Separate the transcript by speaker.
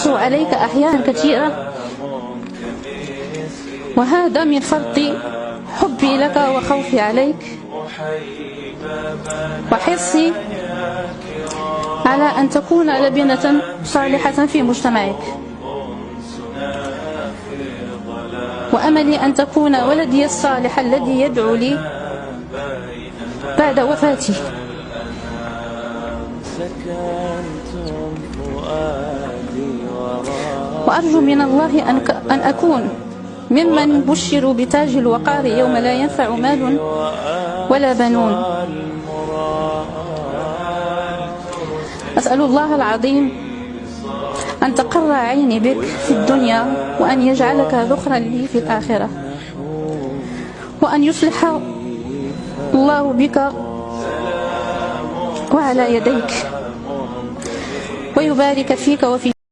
Speaker 1: أقسو عليك أحيانا كثيرة، وهذا من فرط حبي لك وخوفي عليك وحرصي على أن تكون لبنة صالحة في مجتمعك، وأملي أن تكون ولدي الصالح الذي يدعو لي بعد وفاتي. وأرجو من الله أن أكون ممن بشروا بتاج الوقار يوم لا ينفع مال ولا بنون. أسأل الله العظيم أن تقر عيني بك في الدنيا، وأن يجعلك ذخرا لي في الآخرة، وأن يصلح الله بك وعلى يديك، ويبارك فيك وفي